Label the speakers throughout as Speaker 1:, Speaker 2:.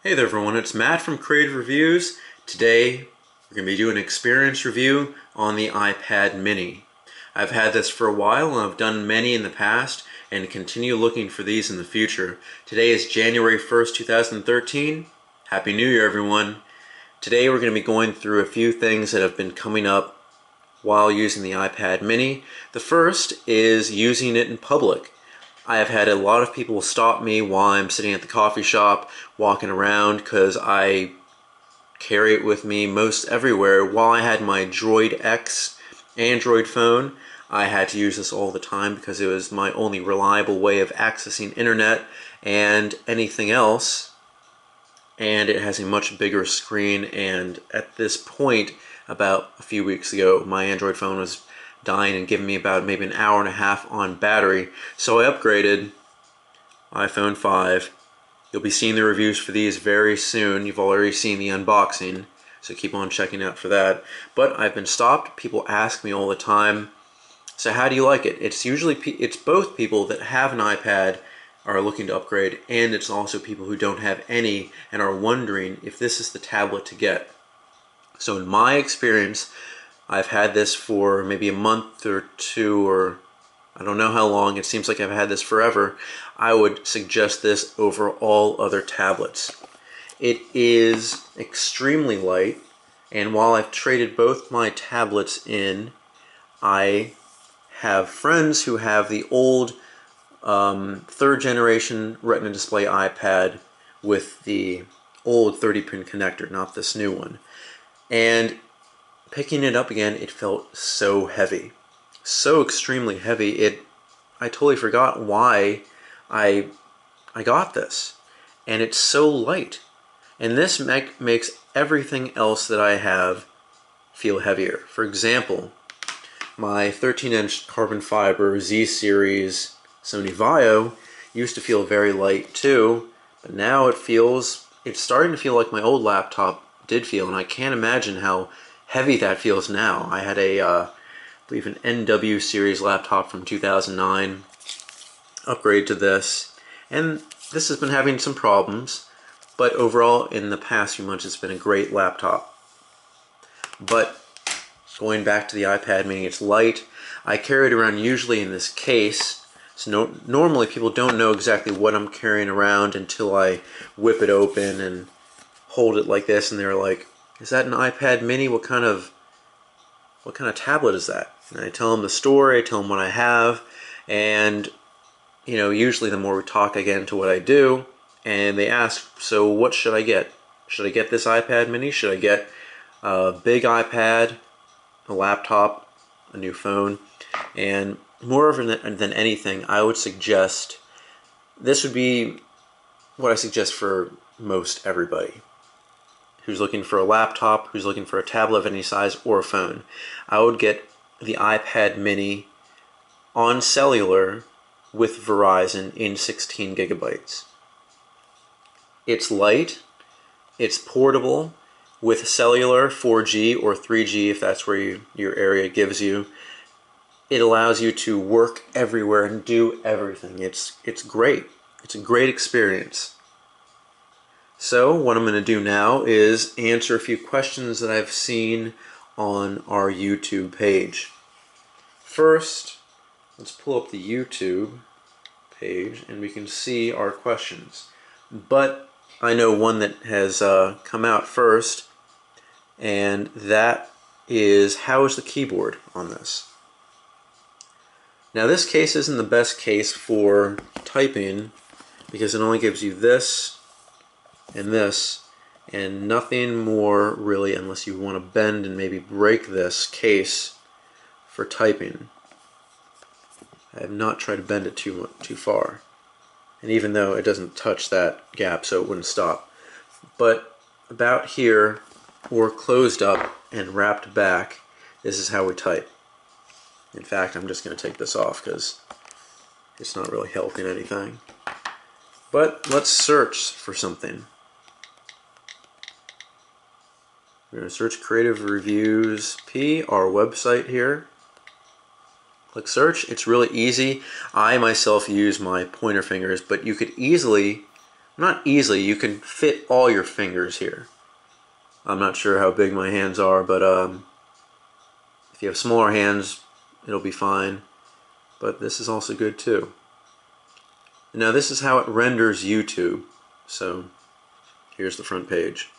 Speaker 1: Hey there everyone, it's Matt from Creative Reviews. Today we're going to be doing an experience review on the iPad mini. I've had this for a while and I've done many in the past and continue looking for these in the future. Today is January 1st, 2013. Happy New Year everyone. Today we're going to be going through a few things that have been coming up while using the iPad mini. The first is using it in public. I have had a lot of people stop me while I'm sitting at the coffee shop, walking around, because I carry it with me most everywhere. While I had my Droid X Android phone, I had to use this all the time because it was my only reliable way of accessing internet and anything else. And it has a much bigger screen, and at this point, about a few weeks ago, my Android phone was dying and giving me about maybe an hour and a half on battery. So I upgraded iPhone 5. You'll be seeing the reviews for these very soon. You've already seen the unboxing, so keep on checking out for that. But I've been stopped. People ask me all the time, so how do you like it? It's both people that have an iPad are looking to upgrade, and it's also people who don't have any and are wondering if this is the tablet to get. So in my experience, I've had this for maybe a month or two, or I don't know how long. It seems like I've had this forever. I would suggest this over all other tablets. It is extremely light, and while I've traded both my tablets in, I have friends who have the old third generation Retina display iPad with the old 30-pin connector, not this new one. And picking it up again, it felt so heavy, so extremely heavy. I totally forgot why I got this, and it's so light. And this makes everything else that I have feel heavier. For example, my 13-inch carbon fiber Z series Sony Vaio used to feel very light too, but now it's starting to feel like my old laptop did feel, and I can't imagine how heavy that feels now. I had I believe an NW series laptop from 2009, upgrade to this, and this has been having some problems, but overall in the past few months it's been a great laptop. But going back to the iPad mini, it's light. I carry it around usually in this case, so normally people don't know exactly what I'm carrying around until I whip it open and hold it like this, and they're like, "Is that an iPad mini? What kind of tablet is that?" And I tell them the story, I tell them what I have, and usually the more we talk, I get into what I do, and they ask, "So what should I get? Should I get this iPad mini? Should I get a big iPad, a laptop, a new phone?" And more than anything, I would suggest this would be what I suggest for most everybody who's looking for a laptop, who's looking for a tablet of any size, or a phone. I would get the iPad mini on cellular with Verizon in 16 gigabytes. It's light, it's portable, with cellular 4G or 3G if that's where your area gives you. It allows you to work everywhere and do everything. It's great. It's a great experience. So what I'm going to do now is answer a few questions that I've seen on our YouTube page. First, let's pull up the YouTube page and we can see our questions. But I know one that has come out first, and that is, how is the keyboard on this? Now this case isn't the best case for typing because it only gives you this and this, and nothing more really, unless you want to bend and maybe break this case for typing. I have not tried to bend it too far, and even though it doesn't touch that gap, so it wouldn't stop. But about here, or closed up and wrapped back, this is how we type. In fact, I'm just going to take this off because it's not really helping anything. But let's search for something. We're going to search Creative Reviews P, our website here. Click search. It's really easy. I myself use my pointer fingers, but you could easily not easily, you can fit all your fingers here. I'm not sure how big my hands are, but if you have smaller hands, it'll be fine. But this is also good too. Now this is how it renders YouTube. So here's the front page.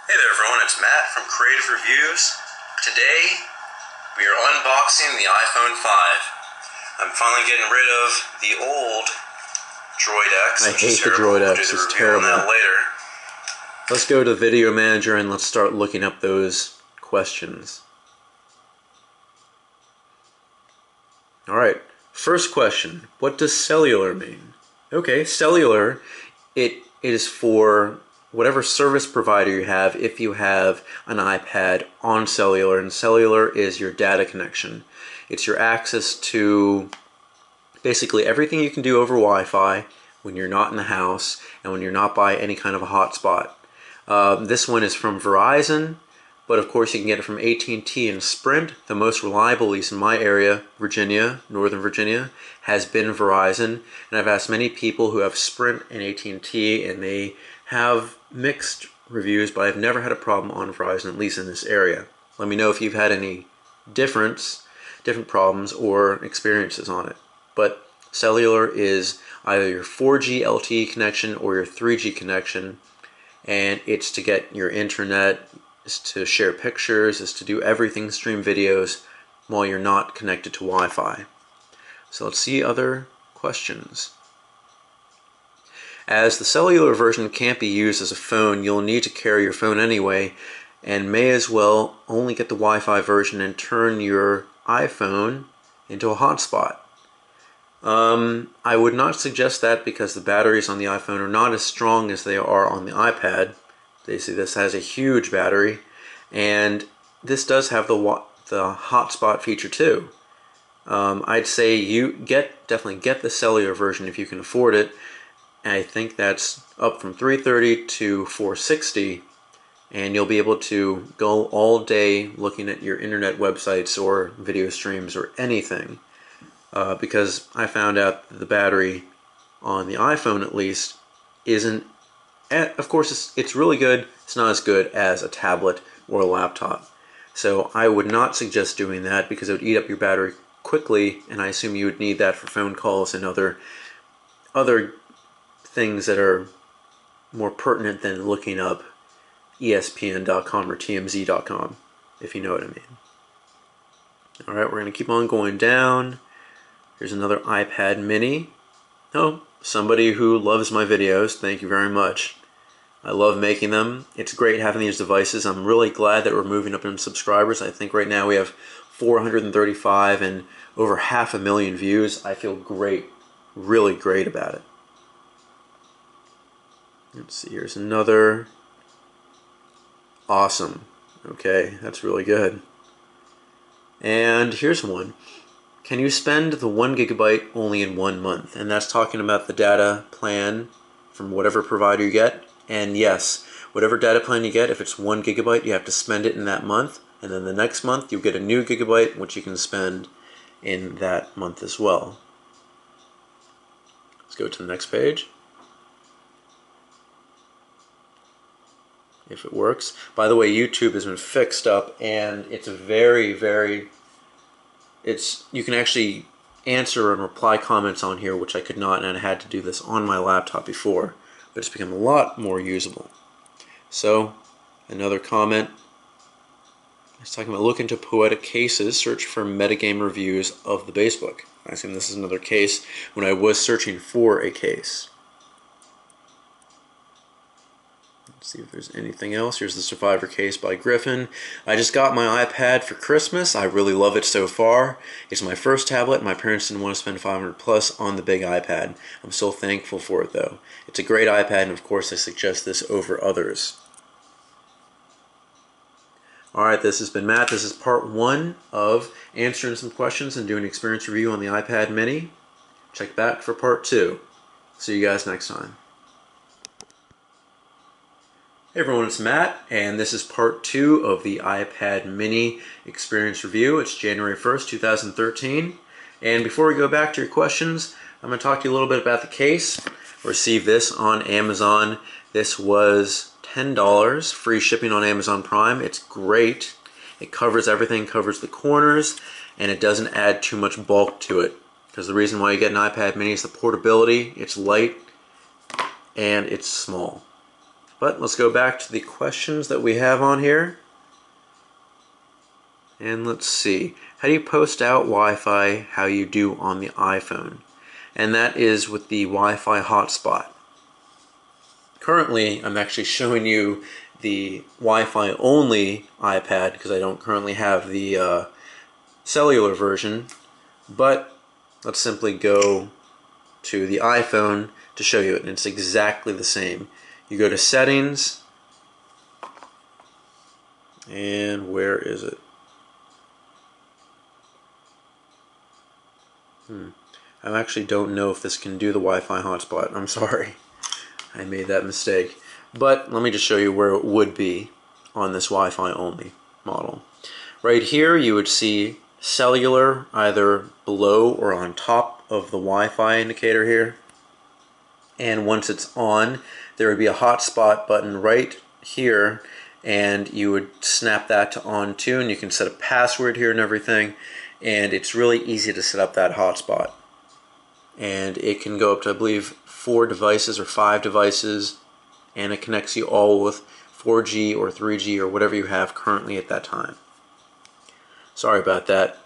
Speaker 1: Hey there everyone, it's Matt from Creative Reviews. Today we are unboxing the iPhone 5. I'm finally getting rid of the old Droid X.
Speaker 2: I hate the Droid X, it's terrible.
Speaker 1: We'll do the review on that later. Let's go to Video Manager and let's start looking up those questions. Alright, first question. What does cellular mean? Okay, cellular, it is for whatever service provider you have if you have an iPad on cellular, and cellular is your data connection. It's your access to basically everything you can do over Wi-Fi when you're not in the house and when you're not by any kind of a hotspot. This one is from Verizon, but of course you can get it from AT&T and Sprint. The most reliable, at least in my area, Virginia, Northern Virginia, has been Verizon. And I've asked many people who have Sprint and AT&T, and they have mixed reviews, but I've never had a problem on Verizon, at least in this area. Let me know if you've had any different problems or experiences on it. But cellular is either your 4G LTE connection or your 3G connection, and it's to get your internet, is to share pictures, is to do everything, stream videos, while you're not connected to Wi-Fi. So let's see other questions. As the cellular version can't be used as a phone, you'll need to carry your phone anyway, and may as well only get the Wi-Fi version and turn your iPhone into a hotspot. I would not suggest that because the batteries on the iPhone are not as strong as they are on the iPad. They see this has a huge battery, and this does have the hotspot feature too. I'd say you definitely get the cellular version if you can afford it. And I think that's up from $330 to $460, and you'll be able to go all day looking at your internet websites or video streams or anything. Because I found out that the battery on the iPhone, at least, isn't, of course it's really good, it's not as good as a tablet or a laptop. So I would not suggest doing that because it would eat up your battery quickly, and I assume you would need that for phone calls and other things that are more pertinent than looking up ESPN.com or TMZ.com, if you know what I mean. Alright, we're going to keep on going down. Here's another iPad mini. Oh, somebody who loves my videos, thank you very much. I love making them. It's great having these devices. I'm really glad that we're moving up in subscribers. I think right now we have 435 and over 500,000 views. I feel great, really great about it. Let's see, here's another. Awesome. Okay, that's really good. And here's one. Can you spend the 1 GB only in 1 month? And that's talking about the data plan from whatever provider you get. And yes, whatever data plan you get, if it's 1 GB, you have to spend it in that month. And then the next month, you'll get a new gigabyte, which you can spend in that month as well. Let's go to the next page. If it works. By the way, YouTube has been fixed up, and it's you can actually answer and reply comments on here, which I could not, and I had to do this on my laptop before, but it's become a lot more usable. So, another comment. It's talking about look into poetic cases, search for metagame reviews of the base book. I assume this is another case when I was searching for a case. Let's see if there's anything else. Here's the Survivor case by Griffin. I just got my iPad for Christmas. I really love it so far. It's my first tablet. My parents didn't want to spend $500 plus on the big iPad. I'm so thankful for it though. It's a great iPad, and of course I suggest this over others. Alright, this has been Matt. This is part 1 of answering some questions and doing an experience review on the iPad mini. Check back for part 2. See you guys next time. Hey everyone, it's Matt, and this is part 2 of the iPad mini experience review. It's January 1st, 2013. And before we go back to your questions, I'm going to talk to you a little bit about the case. Received this on Amazon. This was $10, free shipping on Amazon Prime. It's great. It covers everything, covers the corners, and it doesn't add too much bulk to it. Because the reason why you get an iPad mini is the portability. It's light and it's small. But let's go back to the questions that we have on here. And let's see. How do you post out Wi-Fi how you do on the iPhone? And that is with the Wi-Fi hotspot. Currently, I'm actually showing you the Wi-Fi only iPad because I don't currently have the cellular version. But let's simply go to the iPhone to show you it, and it's exactly the same. You go to Settings, and where is it? I actually don't know if this can do the Wi-Fi hotspot. I'm sorry. I made that mistake. But let me just show you where it would be on this Wi-Fi only model. Right here you would see cellular either below or on top of the Wi-Fi indicator here. And once it's on, there would be a hotspot button right here, and you would snap that to on too, and you can set a password here and everything, and it's really easy to set up that hotspot. And it can go up to, I believe, 4 devices or 5 devices, and it connects you all with 4G or 3G or whatever you have currently at that time. Sorry about that.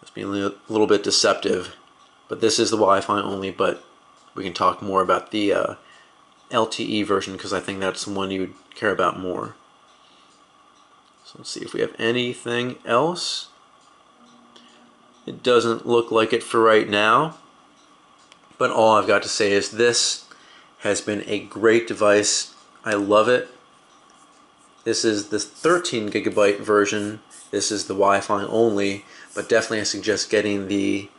Speaker 1: It's being a little bit deceptive, but this is the Wi-Fi only, but we can talk more about the LTE version because I think that's the one you would care about more. So let's see if we have anything else. It doesn't look like it for right now, but all I've got to say is this has been a great device. I love it. This is the 13 gigabyte version. This is the Wi-Fi only, but definitely I suggest getting the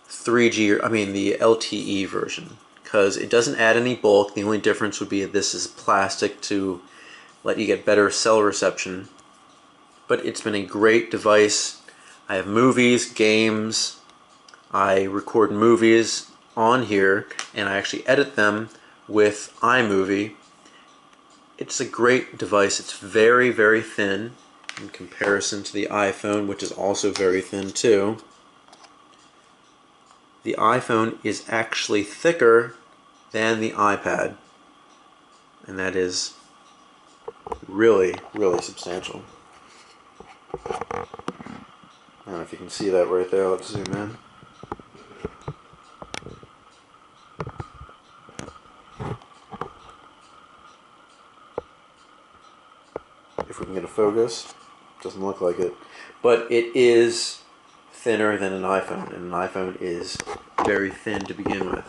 Speaker 1: 3G, or the LTE version, because it doesn't add any bulk. The only difference would be this is plastic to let you get better cell reception. But it's been a great device. I have movies, games, I record movies on here, and I actually edit them with iMovie. It's a great device. It's very, very thin in comparison to the iPhone, which is also very thin too. The iPhone is actually thicker than the iPad, and that is really, really substantial. I don't know if you can see that right there. Let's zoom in. If we can get a focus, doesn't look like it, but it is thinner than an iPhone, and an iPhone is very thin to begin with.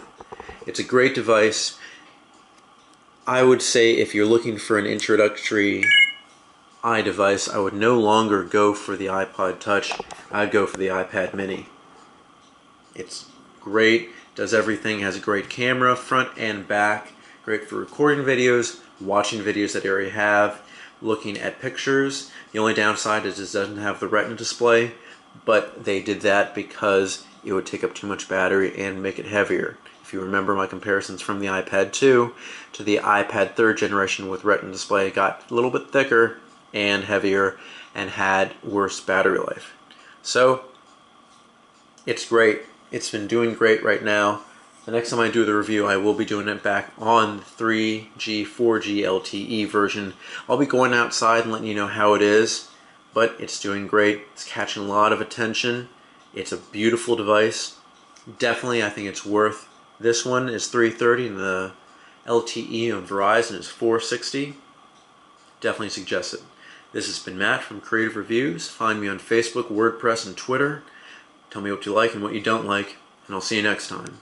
Speaker 1: It's a great device. I would say if you're looking for an introductory iDevice, I would no longer go for the iPod Touch. I'd go for the iPad mini. It's great, does everything, has a great camera, front and back, great for recording videos, watching videos that you already have, looking at pictures. The only downside is it doesn't have the Retina display, but they did that because it would take up too much battery and make it heavier. If you remember my comparisons from the iPad 2 to the iPad 3rd generation with Retina display, it got a little bit thicker and heavier and had worse battery life. So it's great. It's been doing great right now. The next time I do the review, I will be doing it back on the 3G, 4G LTE version. I'll be going outside and letting you know how it is, but it's doing great. It's catching a lot of attention. It's a beautiful device. Definitely, I think it's worth. This one is $330 and the LTE on Verizon is $460. Definitely suggest it. This has been Matt from Creative Reviews. Find me on Facebook, WordPress, and Twitter. Tell me what you like and what you don't like, and I'll see you next time.